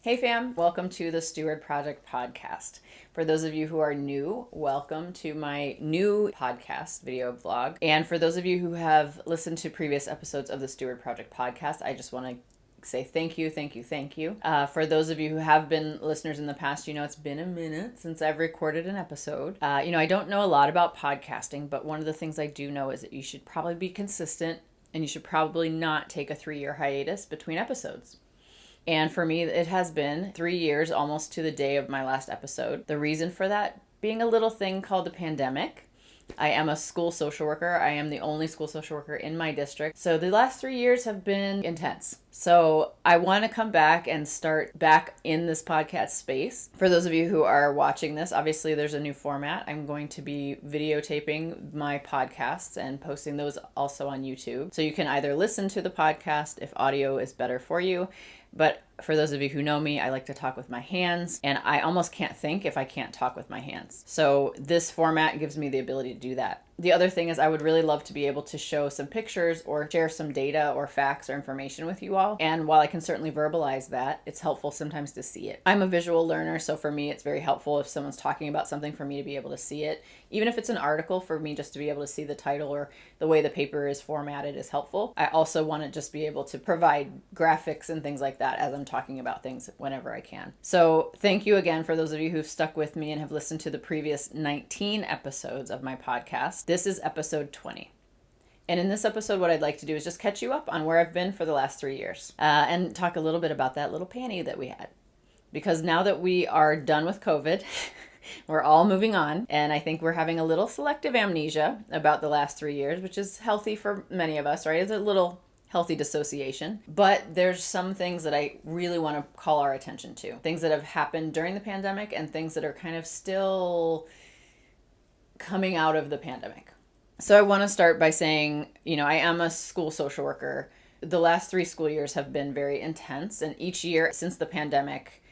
Hey fam, welcome to the Steward Project podcast. For those of you who are new, welcome to my new podcast video vlog. And for those of you who have listened to previous episodes of the Steward Project podcast, I just want to say thank you. For those of you who have been listeners in the past, it's been a minute since I've recorded an episode. I don't know a lot about podcasting, but one of the things I do know is that you should probably be consistent and you should probably not take a 3-year hiatus between episodes. And for me, it has been 3 years almost to the day of my last episode. The reason for that being a little thing called the pandemic. I am a school social worker. I am the only school social worker in my district. So the last 3 years have been intense. So I want to come back and start back in this podcast space. For those of you who are watching this, obviously there's a new format. I'm going to be videotaping my podcasts and posting those also on YouTube. So you can either listen to the podcast if audio is better for you. But for those of you who know me, I like to talk with my hands, and I almost can't think if I can't talk with my hands. So this format gives me the ability to do that. The other thing is I would really love to be able to show some pictures or share some data or facts or information with you all. And while I can certainly verbalize that, it's helpful sometimes to see it. I'm a visual learner, so for me, it's very helpful if someone's talking about something for me to be able to see it. Even if it's an article, for me just to be able to see the title or the way the paper is formatted is helpful. I also want to just be able to provide graphics and things like that as I'm talking about things whenever I can. So thank you again for those of you who've stuck with me and have listened to the previous 19 episodes of my podcast. This is episode 20. And in this episode, what I'd like to do is just catch you up on where I've been for the last 3 years and talk a little bit about that little panty that we had. Because now that we are done with COVID, we're all moving on. And I think we're having a little selective amnesia about the last 3 years, which is healthy for many of us, right? It's a little healthy dissociation. But there's some things that I really want to call our attention to. Things that have happened during the pandemic and things that are kind of still coming out of the pandemic. So I want to start by saying, I am a school social worker. The last 3 school years have been very intense. And each year since the pandemic,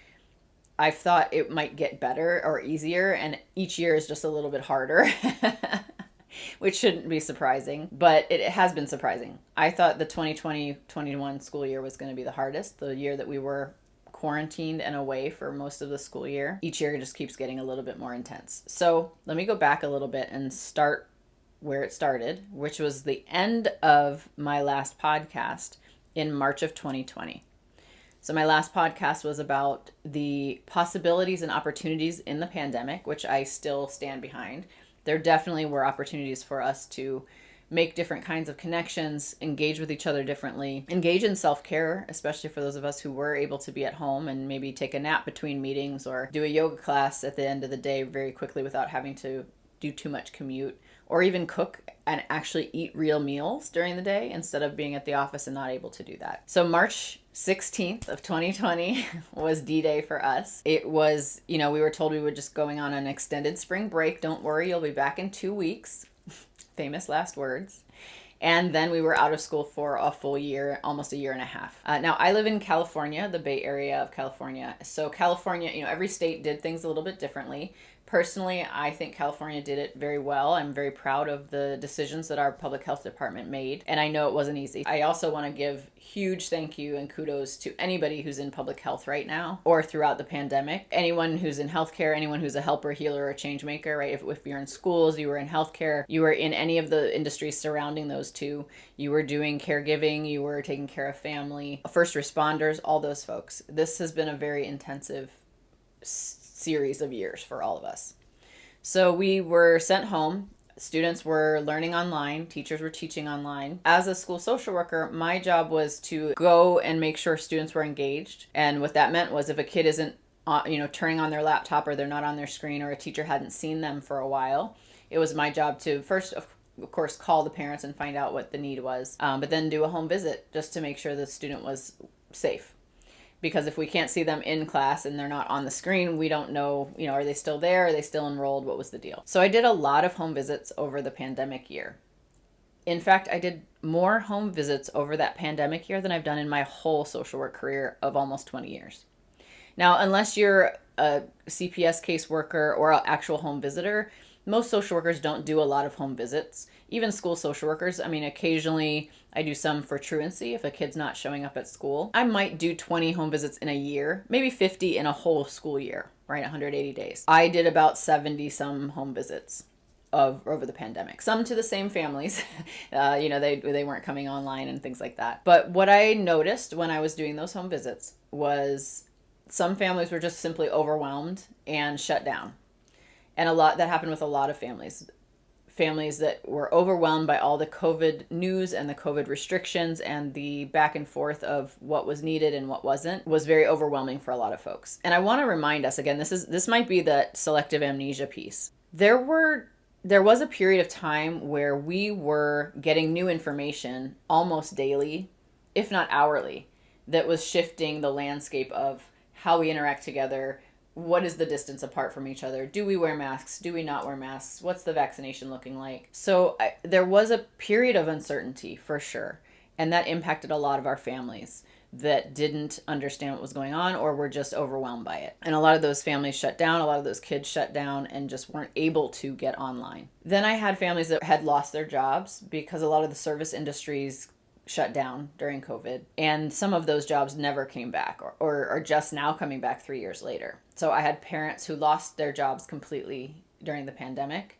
I've thought it might get better or easier. And each year is just a little bit harder, which shouldn't be surprising. But it has been surprising. I thought the 2020-21 school year was going to be the hardest, the year that we were quarantined and away for most of the school year. Each year just keeps getting a little bit more intense. So let me go back a little bit and start where it started, which was the end of my last podcast in March of 2020. So my last podcast was about the possibilities and opportunities in the pandemic, which I still stand behind. There definitely were opportunities for us to make different kinds of connections, engage with each other differently, engage in self-care, especially for those of us who were able to be at home and maybe take a nap between meetings or do a yoga class at the end of the day very quickly without having to do too much commute, or even cook and actually eat real meals during the day instead of being at the office and not able to do that. So March 16th of 2020 was D-Day for us. It was, we were told we were just going on an extended spring break. Don't worry, you'll be back in 2 weeks. Famous last words. And then we were out of school for a full year, almost a year and a half. Now, I live in California, the Bay Area of California. So California, every state did things a little bit differently. Personally, I think California did it very well. I'm very proud of the decisions that our public health department made. And I know it wasn't easy. I also want to give huge thank you and kudos to anybody who's in public health right now or throughout the pandemic. Anyone who's in healthcare, anyone who's a helper, healer, or change maker, right? If you're in schools, you were in healthcare, you were in any of the industries surrounding those two, you were doing caregiving, you were taking care of family, first responders, all those folks. This has been a very intensive series of years for all of us. So we were sent home. Students were learning online. Teachers were teaching online. As a school social worker, my job was to go and make sure students were engaged. And what that meant was if a kid isn't, turning on their laptop or they're not on their screen or a teacher hadn't seen them for a while, it was my job to first, of course, call the parents and find out what the need was, but then do a home visit just to make sure the student was safe. Because if we can't see them in class and they're not on the screen, we don't know, are they still there? Are they still enrolled? What was the deal? So I did a lot of home visits over the pandemic year. In fact, I did more home visits over that pandemic year than I've done in my whole social work career of almost 20 years. Now, unless you're a CPS caseworker or an actual home visitor, most social workers don't do a lot of home visits. Even school social workers, I mean, occasionally I do some for truancy if a kid's not showing up at school. I might do 20 home visits in a year, maybe 50 in a whole school year, right? 180 days. I did about 70 some home visits over the pandemic. Some to the same families. They weren't coming online and things like that. But what I noticed when I was doing those home visits was some families were just simply overwhelmed and shut down. And that happened with a lot of families. Families that were overwhelmed by all the COVID news and the COVID restrictions and the back and forth of what was needed and what wasn't was very overwhelming for a lot of folks. And I want to remind us again, this might be the selective amnesia piece. There was a period of time where we were getting new information almost daily, if not hourly, that was shifting the landscape of how we interact together. What is the distance apart from each other? Do we wear masks? Do we not wear masks? What's the vaccination looking like? So there was a period of uncertainty for sure. And that impacted a lot of our families that didn't understand what was going on or were just overwhelmed by it. And a lot of those families shut down. A lot of those kids shut down and just weren't able to get online. Then I had families that had lost their jobs because a lot of the service industries shut down during COVID. And some of those jobs never came back or are just now coming back 3 years later. So I had parents who lost their jobs completely during the pandemic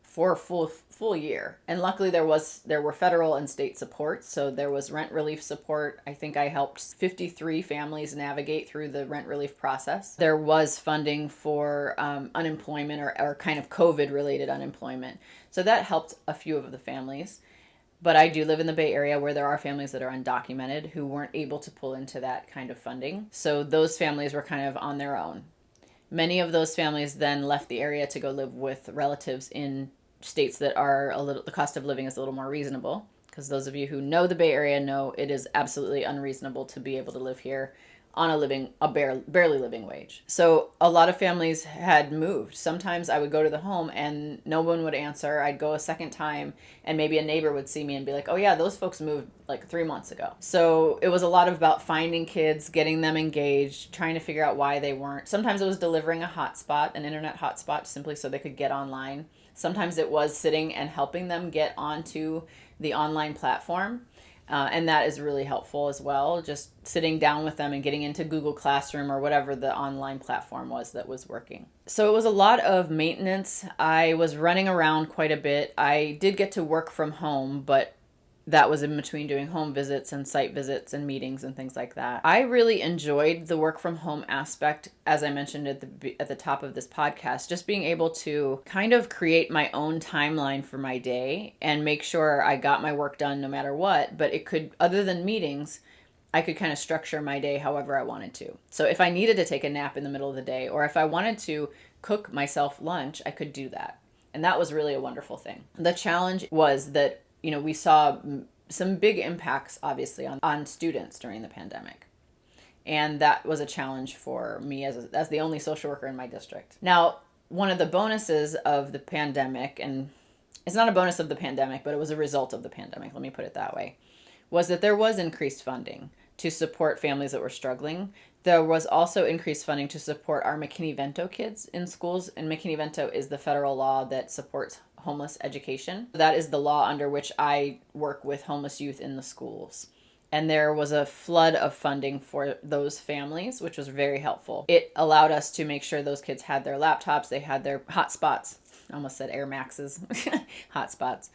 for a full year. And luckily there were federal and state supports. So there was rent relief support. I think I helped 53 families navigate through the rent relief process. There was funding for unemployment or kind of COVID related unemployment. So that helped a few of the families. But I do live in the Bay Area where there are families that are undocumented who weren't able to pull into that kind of funding. So those families were kind of on their own. Many of those families then left the area to go live with relatives in states that are the cost of living is a little more reasonable. Because those of you who know the Bay Area know it is absolutely unreasonable to be able to live here on a barely living wage. So a lot of families had moved. Sometimes I would go to the home and no one would answer. I'd go a second time and maybe a neighbor would see me and be like, oh yeah, those folks moved like 3 months ago. So it was a lot about finding kids, getting them engaged, trying to figure out why they weren't. Sometimes it was delivering a hotspot, an internet hotspot, simply so they could get online. Sometimes it was sitting and helping them get onto the online platform. And that is really helpful as well. Just sitting down with them and getting into Google Classroom or whatever the online platform was that was working. So it was a lot of maintenance. I was running around quite a bit. I did get to work from home, but that was in between doing home visits and site visits and meetings and things like that. I really enjoyed the work from home aspect, as I mentioned at the top of this podcast, just being able to kind of create my own timeline for my day and make sure I got my work done no matter what. But it could, other than meetings, I could kind of structure my day however I wanted to. So if I needed to take a nap in the middle of the day, or if I wanted to cook myself lunch, I could do that. And that was really a wonderful thing. The challenge was that we saw some big impacts, obviously, on students during the pandemic. And that was a challenge for me as the only social worker in my district. Now, one of the bonuses of the pandemic, and it's not a bonus of the pandemic, but it was a result of the pandemic, let me put it that way, was that there was increased funding to support families that were struggling. There was also increased funding to support our McKinney-Vento kids in schools. And McKinney-Vento is the federal law that supports homeless education. That is the law under which I work with homeless youth in the schools. And there was a flood of funding for those families, which was very helpful. It allowed us to make sure those kids had their laptops, they had their hotspots. I almost said Air Maxes, hotspots.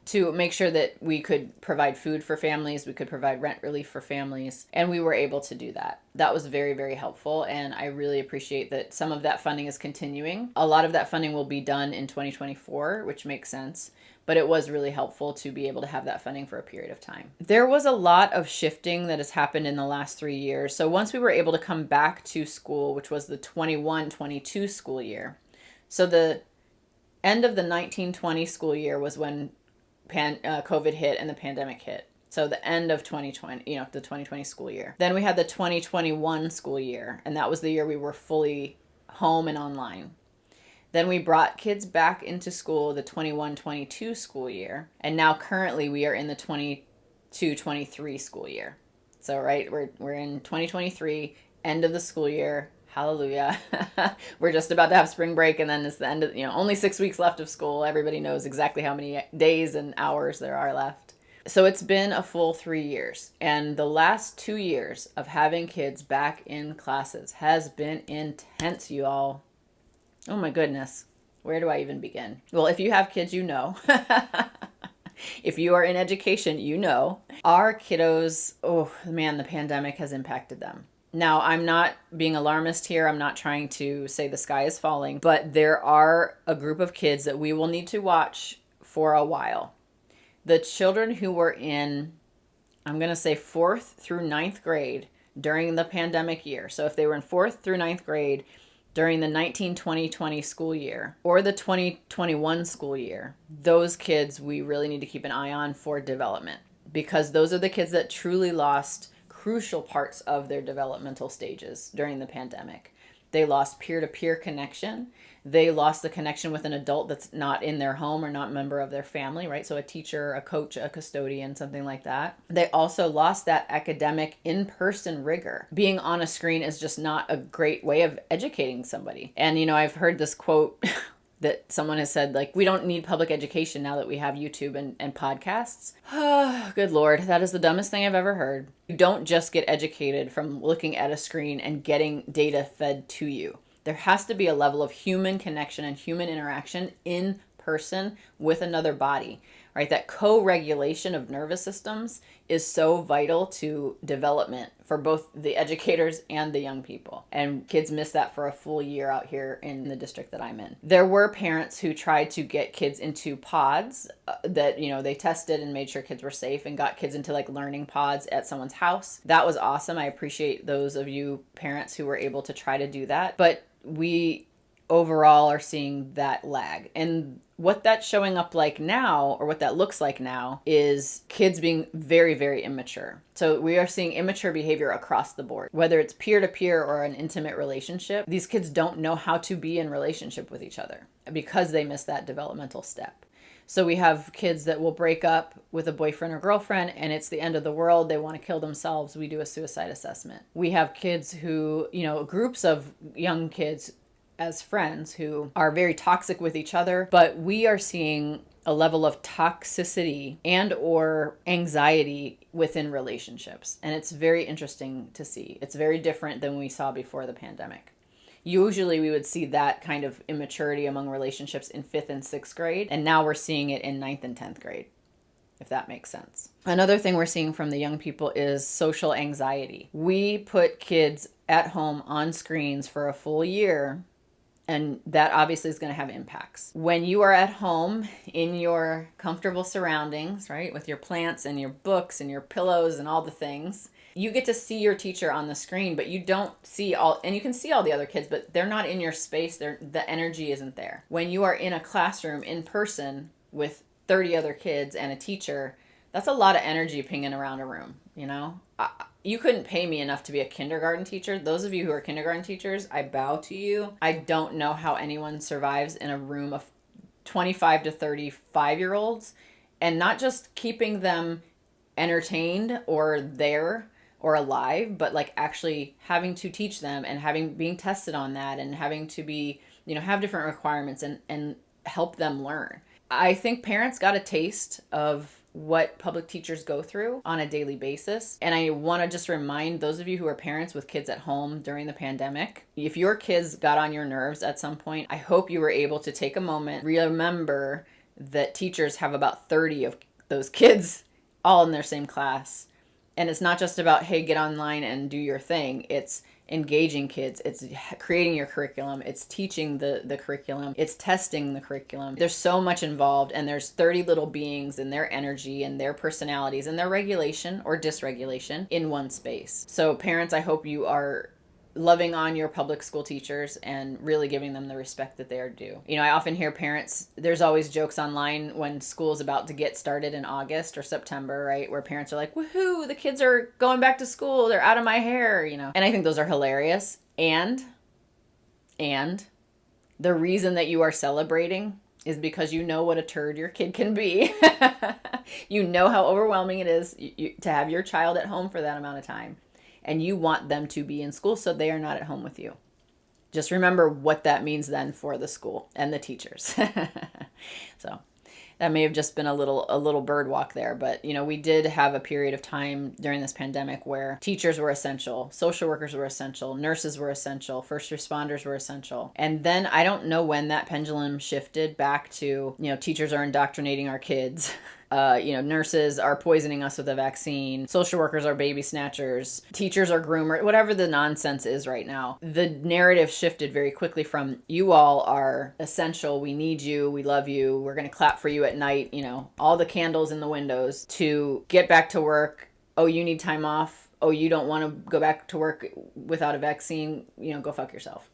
To make sure that we could provide food for families, we could provide rent relief for families, and we were able to do that. That was very, very helpful, and I really appreciate that some of that funding is continuing. A lot of that funding will be done in 2024, which makes sense, but it was really helpful to be able to have that funding for a period of time. There was a lot of shifting that has happened in the last 3 years. So once we were able to come back to school, which was the 21-22 school year, so the end of the 1920 school year was when COVID hit and the pandemic hit. So the end of 2020, the 2020 school year. Then we had the 2021 school year, and that was the year we were fully home and online. Then we brought kids back into school the 21-22 school year, and now currently we are in the 22-23 school year. So right, we're in 2023, end of the school year, Hallelujah. We're just about to have spring break, and then it's the end of, only 6 weeks left of school. Everybody knows exactly how many days and hours there are left. So it's been a full 3 years, and the last 2 years of having kids back in classes has been intense, you all. Oh my goodness. Where do I even begin? Well, if you have kids, you know. If you are in education, you know. Our kiddos, oh man, the pandemic has impacted them. Now, I'm not being alarmist here. I'm not trying to say the sky is falling, but there are a group of kids that we will need to watch for a while. The children who were in, I'm going to say 4th through 9th grade during the pandemic year. So if they were in 4th through 9th grade during the 1920-20 school year or the 2021 school year, those kids we really need to keep an eye on for development, because those are the kids that truly lost crucial parts of their developmental stages during the pandemic. They lost peer-to-peer connection. They lost the connection with an adult that's not in their home or not a member of their family, right? So a teacher, a coach, a custodian, something like that. They also lost that academic in-person rigor. Being on a screen is just not a great way of educating somebody. And, I've heard this quote that someone has said, like, we don't need public education now that we have YouTube and podcasts. Oh, good Lord, that is the dumbest thing I've ever heard. You don't just get educated from looking at a screen and getting data fed to you. There has to be a level of human connection and human interaction in person with another body, right? That co-regulation of nervous systems is so vital to development for both the educators and the young people. And kids miss that for a full year out here in the district that I'm in. There were parents who tried to get kids into pods that, they tested and made sure kids were safe and got kids into like learning pods at someone's house. That was awesome. I appreciate those of you parents who were able to try to do that. But we overall are seeing that lag. And what that's showing up like now, or what that looks like now, is kids being very, very immature. So we are seeing immature behavior across the board. Whether it's peer-to-peer or an intimate relationship, these kids don't know how to be in relationship with each other because they miss that developmental step. So we have kids that will break up with a boyfriend or girlfriend and it's the end of the world. They want to kill themselves. We do a suicide assessment. We have kids who, groups of young kids as friends who are very toxic with each other, but we are seeing a level of toxicity and or anxiety within relationships. And it's very interesting to see. It's very different than we saw before the pandemic. Usually we would see that kind of immaturity among relationships in 5th and 6th grade, and now we're seeing it in 9th and 10th grade, if that makes sense. Another thing we're seeing from the young people is social anxiety. We put kids at home on screens for a full year, and that obviously is going to have impacts. When you are at home in your comfortable surroundings, right, with your plants and your books and your pillows and all the things, you get to see your teacher on the screen, but you don't see and you can see all the other kids, but they're not in your space. The energy isn't there. When you are in a classroom in person with 30 other kids and a teacher, that's a lot of energy pinging around a room, You couldn't pay me enough to be a kindergarten teacher. Those of you who are kindergarten teachers, I bow to you. I don't know how anyone survives in a room of 25 to 35-year-olds and not just keeping them entertained or there or alive, but like actually having to teach them and being tested on that and having to be, have different requirements and help them learn. I think parents got a taste of what public teachers go through on a daily basis. And I want to just remind those of you who are parents with kids at home during the pandemic, if your kids got on your nerves at some point, I hope you were able to take a moment, remember that teachers have about 30 of those kids all in their same class. And it's not just about, hey, get online and do your thing. It's engaging kids. It's creating your curriculum. It's teaching the curriculum. It's testing the curriculum. There's so much involved, and there's 30 little beings and their energy and their personalities and their regulation or dysregulation in one space. So parents, I hope you are loving on your public school teachers and really giving them the respect that they are due. I often hear parents, there's always jokes online when school's about to get started in August or September, right? Where parents are like, woohoo, the kids are going back to school. They're out of my hair, And I think those are hilarious. And the reason that you are celebrating is because you know what a turd your kid can be. You know how overwhelming it is to have your child at home for that amount of time. And you want them to be in school so they are not at home with you. just remember what that means then for the school and the teachers. So that may have just been a little bird walk there, but we did have a period of time during this pandemic where teachers were essential, social workers were essential, nurses were essential, first responders were essential. And then I don't know when that pendulum shifted back to, teachers are indoctrinating our kids. Nurses are poisoning us with a vaccine. Social workers are baby snatchers. Teachers are groomers. Whatever the nonsense is right now, the narrative shifted very quickly from you all are essential. We need you. We love you. We're going to clap for you at night. All the candles in the windows to get back to work. Oh, you need time off. Oh, you don't want to go back to work without a vaccine. Go fuck yourself.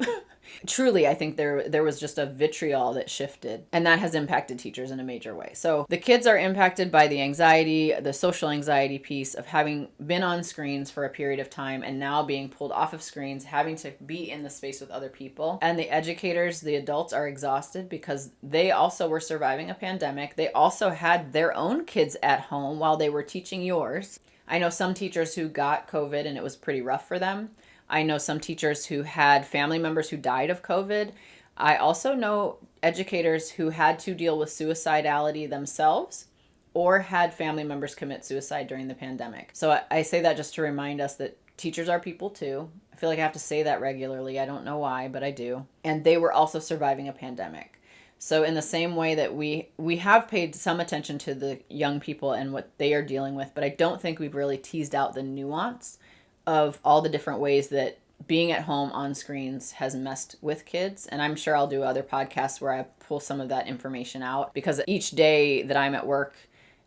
Truly, I think there was just a vitriol that shifted, and that has impacted teachers in a major way. So the kids are impacted by the anxiety, the social anxiety piece of having been on screens for a period of time and now being pulled off of screens, having to be in the space with other people. And the educators, the adults, are exhausted because they also were surviving a pandemic. They also had their own kids at home while they were teaching yours. I know some teachers who got COVID and it was pretty rough for them. I know some teachers who had family members who died of COVID. I also know educators who had to deal with suicidality themselves or had family members commit suicide during the pandemic. So I say that just to remind us that teachers are people too. I feel like I have to say that regularly. I don't know why, but I do. And they were also surviving a pandemic. So in the same way that we have paid some attention to the young people and what they are dealing with, but I don't think we've really teased out the nuance of all the different ways that being at home on screens has messed with kids. And I'm sure I'll do other podcasts where I pull some of that information out, because each day that I'm at work,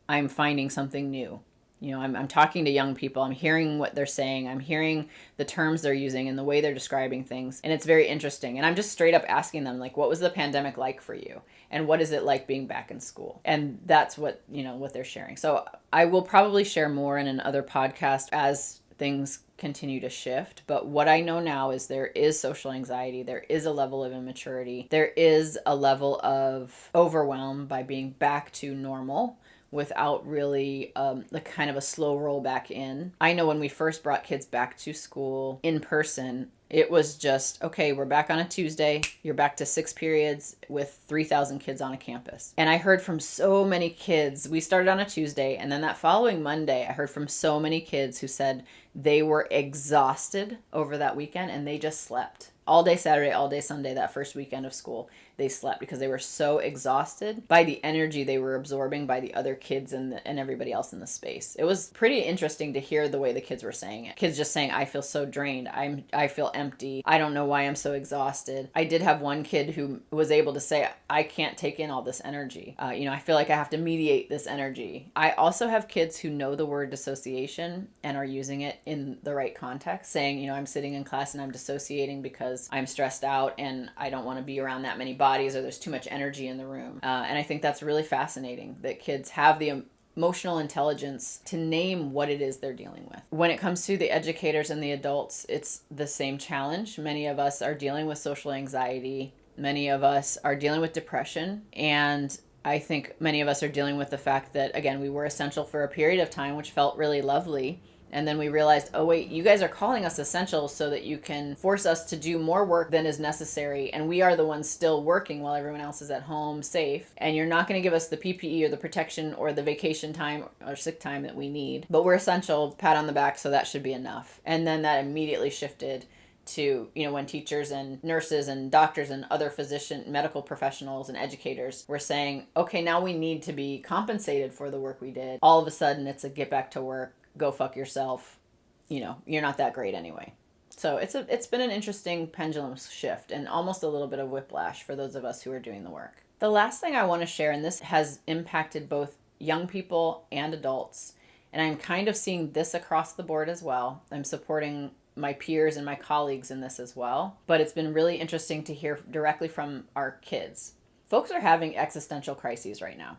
I'm finding something new. I'm talking to young people. I'm hearing what they're saying. I'm hearing the terms they're using and the way they're describing things. And it's very interesting. And I'm just straight up asking them, like, what was the pandemic like for you? And what is it like being back in school? And that's what they're sharing. So I will probably share more in another podcast as things continue to shift. But what I know now is there is social anxiety. There is a level of immaturity. There is a level of overwhelm by being back to normal without really the kind of a slow roll back in. I know when we first brought kids back to school in person, it was just, okay, we're back on a Tuesday. You're back to 6 periods with 3,000 kids on a campus. And I heard from so many kids. We started on a Tuesday, and then that following Monday, I heard from so many kids who said they were exhausted over that weekend and they just slept. All day Saturday, all day Sunday, that first weekend of school, they slept because they were so exhausted by the energy they were absorbing by the other kids and everybody else in the space. It was pretty interesting to hear the way the kids were saying it. Kids just saying, I feel so drained. I feel empty. I don't know why I'm so exhausted. I did have one kid who was able to say, I can't take in all this energy. I feel like I have to mediate this energy. I also have kids who know the word dissociation and are using it in the right context, saying, I'm sitting in class and I'm dissociating because I'm stressed out and I don't want to be around that many bodies, or there's too much energy in the room. And I think that's really fascinating that kids have the emotional intelligence to name what it is they're dealing with. When it comes to the educators and the adults, it's the same challenge. Many of us are dealing with social anxiety. Many of us are dealing with depression. And I think many of us are dealing with the fact that, again, we were essential for a period of time, which felt really lovely. And then we realized, oh wait, you guys are calling us essential so that you can force us to do more work than is necessary. And we are the ones still working while everyone else is at home safe. And you're not going to give us the PPE or the protection or the vacation time or sick time that we need. But we're essential, pat on the back, so that should be enough. And then that immediately shifted to, when teachers and nurses and doctors and other medical professionals and educators were saying, okay, now we need to be compensated for the work we did. All of a sudden it's a get back to work. Go fuck yourself. You're not that great anyway. So it's been an interesting pendulum shift and almost a little bit of whiplash for those of us who are doing the work. The last thing I want to share, and this has impacted both young people and adults, and I'm kind of seeing this across the board as well. I'm supporting my peers and my colleagues in this as well, but it's been really interesting to hear directly from our kids. Folks are having existential crises right now.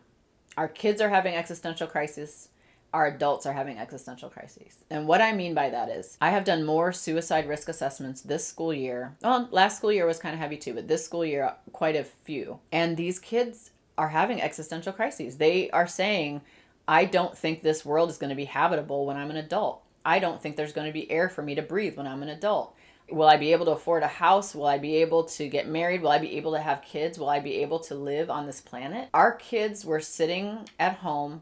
Our kids are having existential crises. Our adults are having existential crises. And what I mean by that is I have done more suicide risk assessments this school year. Well, last school year was kind of heavy too, but this school year, quite a few. And these kids are having existential crises. They are saying, I don't think this world is going to be habitable when I'm an adult. I don't think there's going to be air for me to breathe when I'm an adult. Will I be able to afford a house? Will I be able to get married? Will I be able to have kids? Will I be able to live on this planet? Our kids were sitting at home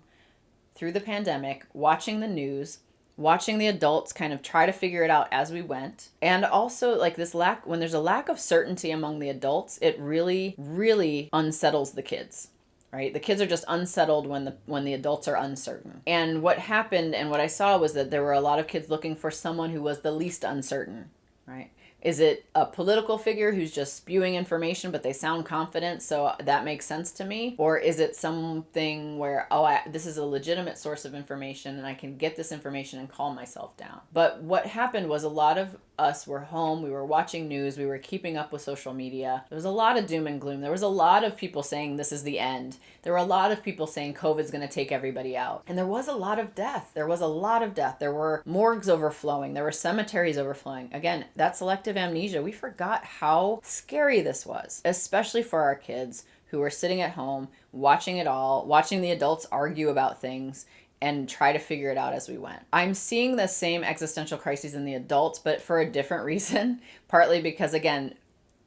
through the pandemic, watching the news, watching the adults kind of try to figure it out as we went. And also, like, this lack, when there's a lack of certainty among the adults, it really, really unsettles the kids. Right? The kids are just unsettled when the adults are uncertain. And what happened and what I saw was that there were a lot of kids looking for someone who was the least uncertain, right? Is it a political figure who's just spewing information, but they sound confident, so that makes sense to me? Or is it something where, this is a legitimate source of information and I can get this information and calm myself down? But what happened was a lot of us were home, we were watching news, we were keeping up with social media. There was a lot of doom and gloom. There was a lot of people saying this is the end. There were a lot of people saying COVID's going to take everybody out. And there was a lot of death. There were morgues overflowing. There were cemeteries overflowing. Again, that selective amnesia, we forgot how scary this was, especially for our kids who were sitting at home, watching it all, watching the adults argue about things and try to figure it out as we went. I'm seeing the same existential crises in the adults, but for a different reason, partly because, again,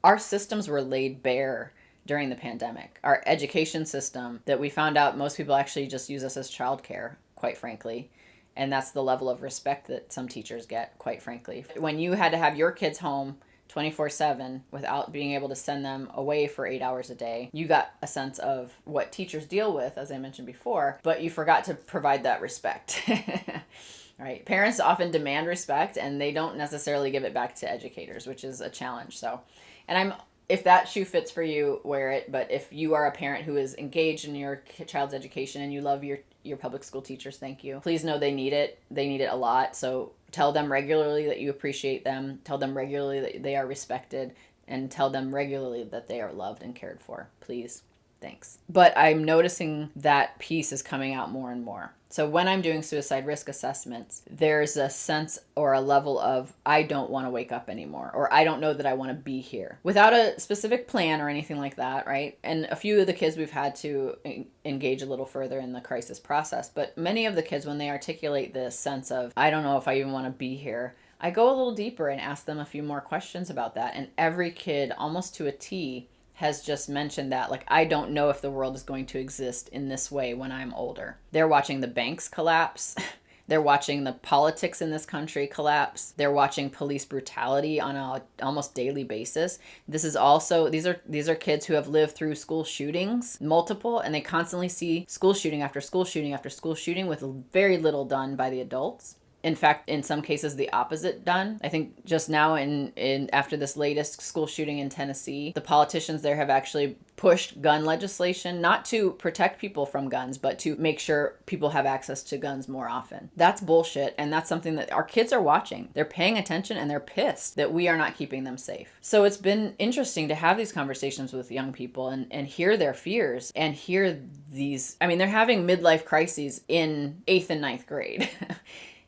our systems were laid bare during the pandemic. Our education system, that we found out most people actually just use us as childcare, quite frankly. And that's the level of respect that some teachers get, quite frankly. When you had to have your kids home 24/7 without being able to send them away for 8 hours a day, you got a sense of what teachers deal with, as I mentioned before, but you forgot to provide that respect. Right? Parents often demand respect and they don't necessarily give it back to educators, which is a challenge. So, and if that shoe fits for you, wear it. But if you are a parent who is engaged in your child's education and you love your public school teachers, thank you. Please know they need it. They need it a lot. So tell them regularly that you appreciate them. Tell them regularly that they are respected. And tell them regularly that they are loved and cared for. Please. Thanks. But I'm noticing that piece is coming out more and more. So when I'm doing suicide risk assessments, there's a sense or a level of, I don't want to wake up anymore, or I don't know that I want to be here, without a specific plan or anything like that, right? And a few of the kids we've had to engage a little further in the crisis process, but many of the kids, when they articulate this sense of, I don't know if I even want to be here, I go a little deeper and ask them a few more questions about that. And every kid, almost to a T, has just mentioned that, like, I don't know if the world is going to exist in this way when I'm older. They're watching the banks collapse. They're watching the politics in this country collapse. They're watching police brutality on a almost daily basis. This is also, these are kids who have lived through school shootings, multiple, and they constantly see school shooting after school shooting after school shooting with very little done by the adults. In fact, in some cases, the opposite done. I think just now in after this latest school shooting in Tennessee, the politicians there have actually pushed gun legislation, not to protect people from guns, but to make sure people have access to guns more often. That's bullshit, and that's something that our kids are watching. They're paying attention, and they're pissed that we are not keeping them safe. So it's been interesting to have these conversations with young people and hear their fears and hear these. I mean, they're having midlife crises in 8th and 9th grade.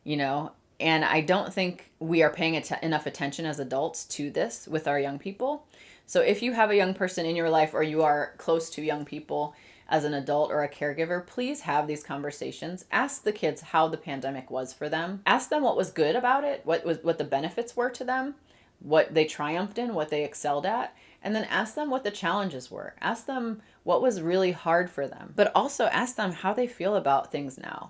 You know, and I don't think we are paying enough attention as adults to this with our young people. So if you have a young person in your life, or you are close to young people as an adult or a caregiver, please have these conversations. Ask the kids how the pandemic was for them. Ask them what was good about it, what the benefits were to them, what they triumphed in, what they excelled at, and then ask them what the challenges were. Ask them what was really hard for them, but also ask them how they feel about things now.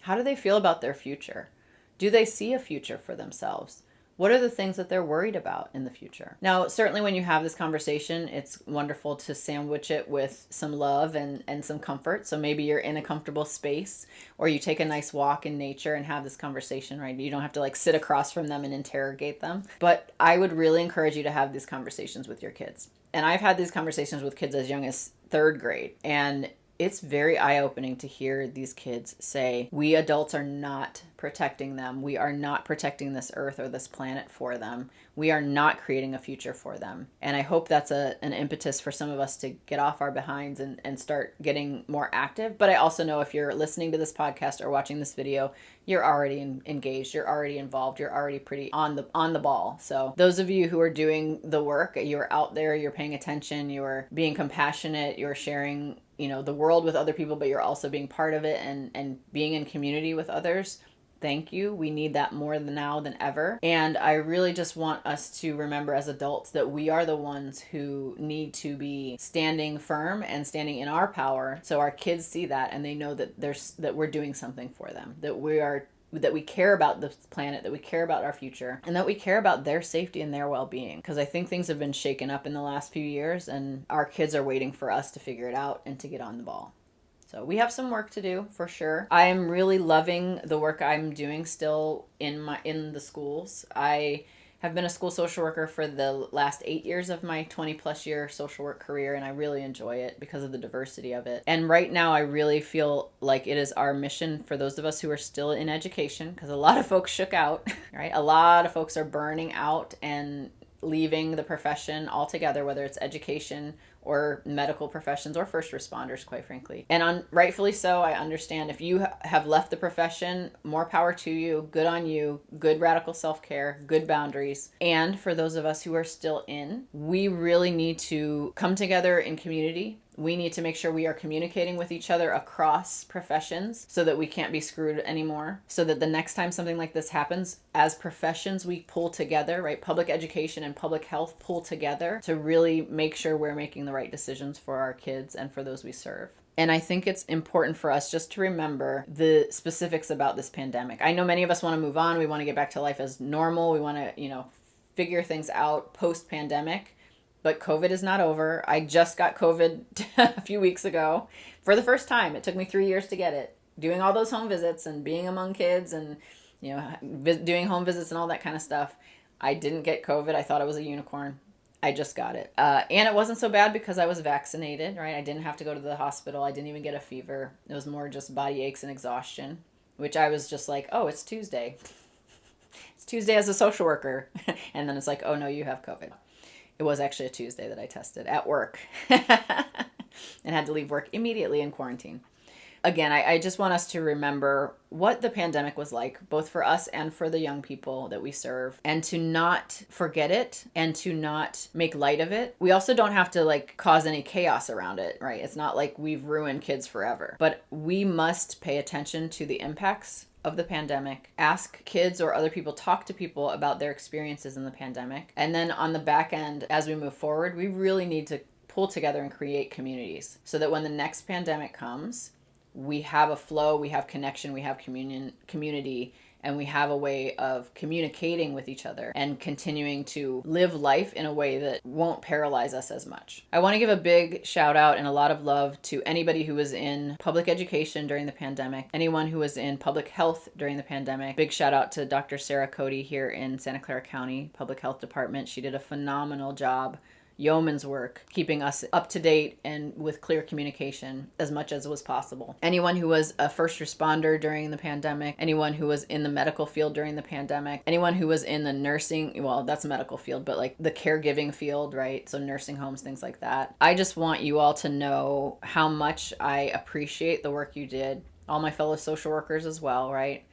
How do they feel about their future? Do they see a future for themselves? What are the things that they're worried about in the future? Now, certainly when you have this conversation, it's wonderful to sandwich it with some love and some comfort. So maybe you're in a comfortable space, or you take a nice walk in nature and have this conversation, right? You don't have to like sit across from them and interrogate them. But I would really encourage you to have these conversations with your kids. And I've had these conversations with kids as young as 3rd grade. And it's very eye-opening to hear these kids say, we adults are not protecting them. We are not protecting this earth or this planet for them. We are not creating a future for them. And I hope that's an impetus for some of us to get off our behinds and start getting more active. But I also know if you're listening to this podcast or watching this video, you're already engaged, you're already involved, you're already pretty on the ball. So those of you who are doing the work, you're out there, you're paying attention, you're being compassionate, you're sharing, you know, the world with other people, but you're also being part of it and being in community with others. Thank you. We need that more now than ever. And I really just want us to remember as adults that we are the ones who need to be standing firm and standing in our power, so our kids see that and they know that we're doing something for them, that we care about the planet, that we care about our future, and that we care about their safety and their well-being. Because I think things have been shaken up in the last few years, and our kids are waiting for us to figure it out and to get on the ball. So we have some work to do for sure. I am really loving the work I'm doing still in the schools. I have been a school social worker for the last 8 years of my 20 plus year social work career, and I really enjoy it because of the diversity of it. And right now I really feel like it is our mission for those of us who are still in education, because a lot of folks shook out, right? A lot of folks are burning out and leaving the profession altogether, whether it's education or medical professions or first responders, quite frankly. And rightfully so, I understand. If you have left the profession, more power to you, good on you, good radical self-care, good boundaries. And for those of us who are still in, we really need to come together in community. We need to make sure we are communicating with each other across professions so that we can't be screwed anymore. So that the next time something like this happens, as professions, we pull together, right? Public education and public health pull together to really make sure we're making the right decisions for our kids and for those we serve. And I think it's important for us just to remember the specifics about this pandemic. I know many of us want to move on. We want to get back to life as normal. We want to, figure things out post-pandemic. But COVID is not over. I just got COVID a few weeks ago for the first time. It took me 3 years to get it. Doing all those home visits and being among kids and, doing home visits and all that kind of stuff. I didn't get COVID. I thought I was a unicorn. I just got it. And it wasn't so bad because I was vaccinated, right? I didn't have to go to the hospital. I didn't even get a fever. It was more just body aches and exhaustion, which I was just like, oh, it's Tuesday. It's Tuesday as a social worker. And then it's like, oh, no, you have COVID. It was actually a Tuesday that I tested at work and had to leave work immediately in quarantine. Again, I just want us to remember what the pandemic was like, both for us and for the young people that we serve, and to not forget it and to not make light of it. We also don't have to cause any chaos around it, right? It's not like we've ruined kids forever, but we must pay attention to the impacts of the pandemic, ask kids or other people, talk to people about their experiences in the pandemic. And then on the back end, as we move forward, we really need to pull together and create communities so that when the next pandemic comes, we have a flow, we have connection, we have community, and we have a way of communicating with each other and continuing to live life in a way that won't paralyze us as much. I want to give a big shout out and a lot of love to anybody who was in public education during the pandemic, anyone who was in public health during the pandemic. Big shout out to Dr. Sarah Cody here in Santa Clara County Public Health Department. She did a phenomenal job, yeoman's work, keeping us up to date and with clear communication as much as was possible. Anyone who was a first responder during the pandemic, anyone who was in the medical field during the pandemic, anyone who was in the nursing, well, that's a medical field, but the caregiving field, right? So nursing homes, things like that. I just want you all to know how much I appreciate the work you did. All my fellow social workers as well, right?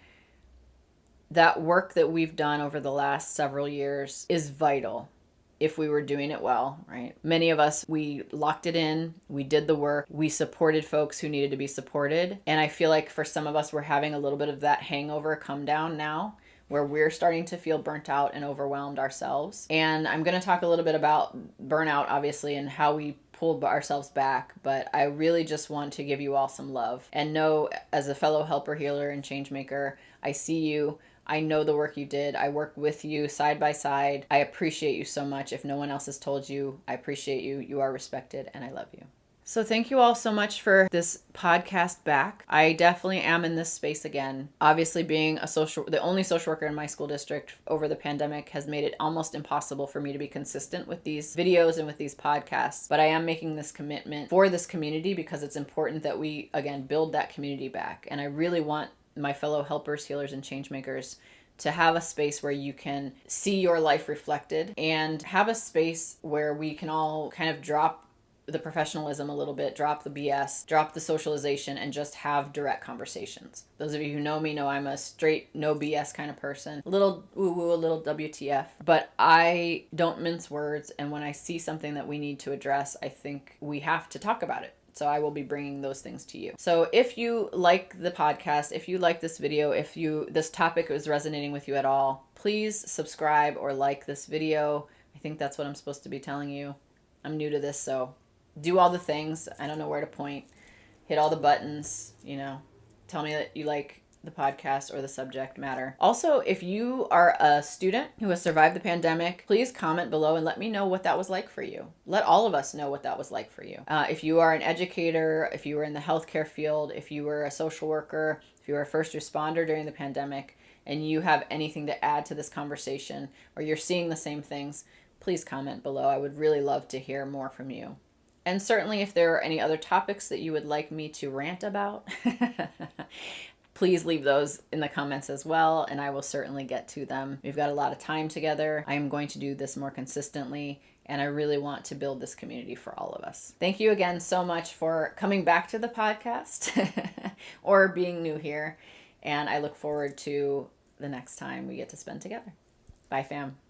That work that we've done over the last several years is vital if we were doing it well, right? Many of us, we locked it in, we did the work, we supported folks who needed to be supported. And I feel like for some of us, we're having a little bit of that hangover come down now, where we're starting to feel burnt out and overwhelmed ourselves. And I'm going to talk a little bit about burnout, obviously, and how we pulled ourselves back, but I really just want to give you all some love and know, as a fellow helper, healer, and change maker, I see you. I know the work you did. I work with you side by side. I appreciate you so much. If no one else has told you, I appreciate you. You are respected, and I love you. So thank you all so much for this podcast back. I definitely am in this space again. Obviously, being the only social worker in my school district over the pandemic has made it almost impossible for me to be consistent with these videos and with these podcasts. But I am making this commitment for this community because it's important that we, again, build that community back. And I really want my fellow helpers, healers, and change makers to have a space where you can see your life reflected and have a space where we can all kind of drop the professionalism a little bit, drop the BS, drop the socialization, and just have direct conversations. Those of you who know me know I'm a straight, no BS kind of person. A little woo-woo, a little WTF. But I don't mince words, and when I see something that we need to address, I think we have to talk about it. So I will be bringing those things to you. So if you like the podcast, if you like this video, if this topic is resonating with you at all, please subscribe or like this video. I think that's what I'm supposed to be telling you. I'm new to this, so do all the things. I don't know where to point. Hit all the buttons, tell me that you like the podcast or the subject matter. Also, if you are a student who has survived the pandemic, please comment below and let me know what that was like for you. Let all of us know what that was like for you. If you are an educator, if you were in the healthcare field, if you were a social worker, if you were a first responder during the pandemic, and you have anything to add to this conversation, or you're seeing the same things, please comment below. I would really love to hear more from you. And certainly if there are any other topics that you would like me to rant about, please leave those in the comments as well, and I will certainly get to them. We've got a lot of time together. I am going to do this more consistently, and I really want to build this community for all of us. Thank you again so much for coming back to the podcast or being new here, and I look forward to the next time we get to spend together. Bye, fam.